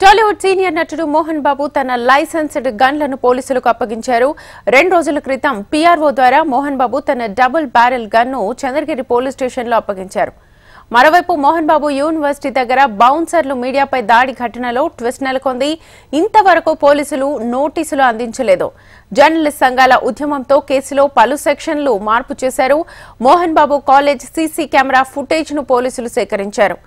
Tollywood senior నటుడు మోహన్ బాబు తన licensed గన్లను పోలీసులకు అప్పగించారు. 2 రోజుల క్రితం పీఆర్ఓ ద్వారా మోహన్ బాబు తన double barrel gun Chandragiri police స్టేషన్లో అప్పగించారు. మరోవైపు మోహన్ బాబు యూనివర్సిటీ దగ్గర బౌన్సర్లు మీడియాపై దాడి ఘటనలో ట్విస్ట్ నెలకొంది. ఇంతవరకు పోలీసులు నోటీసులు అందించలేదు. జర్నలిస్ట్ సంఘాల ఉద్యమంతో కేసులో పలు సెక్షన్లు మార్పు చేశారు. Mohan Babu college CC camera footage ను పోలీసులు సేకరించారు.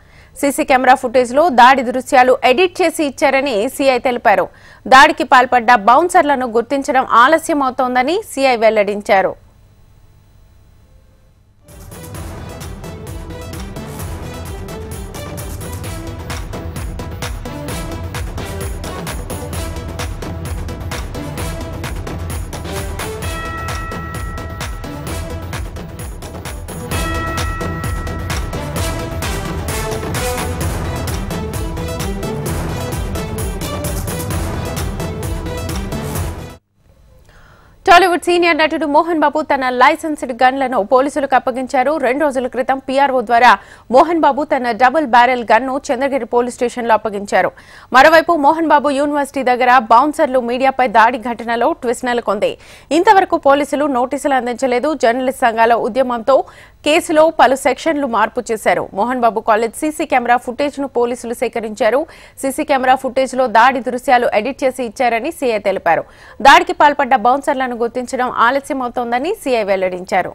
సీసీ కెమెరా ఫుటేజ్ లో దాడి దృశ్యాలు ఎడిట్ చేసి ఇచ్చారని సీఐ తెలిపారు. దాడికి పాల్పడ్డ బౌన్సర్లను గుర్తించడం ఆలస్యమవుతోందని సీఐ వెల్లడించారు. టాలీవుడ్ సీనియర్ నటుడు మోహన్ బాబు తన లైసెన్స్డ్ గన్లను పోలీసులకు అప్పగించారు. 2 రోజుల క్రితం పీఆర్ఓ ద్వారా మోహన్ బాబు తన double barrel gun Chandragiri police స్టేషన్లో అప్పగించారు. మరోవైపు మోహన్ బాబు యూనివర్సిటీ దగ్గర బౌన్సర్లు మీడియాపై దాడి ఘటనలో ట్విస్ట్ నెలకొంది. ఇంతవరకు పోలీసులు నోటీసులు అందించలేదు. జర్నలిస్ట్ సంఘాల ఉద్యమంతో కేసులో పలు సెక్షన్లు మార్పు చేశారు. Mohan Babu college CC camera footage ను పోలీసులు సేకరించారు. సీసీ కెమెరా ఫుటేజ్ లో దాడి దృశ్యాలు ఎడిట్ చేసి ఇచ్చారని సీఐ తెలిపారు. దాడికి పాల్పడ్డ బౌన్సర్లను గుర్తించడం ఆలస్యమవుతోందని సీఐ వెల్లడించారు.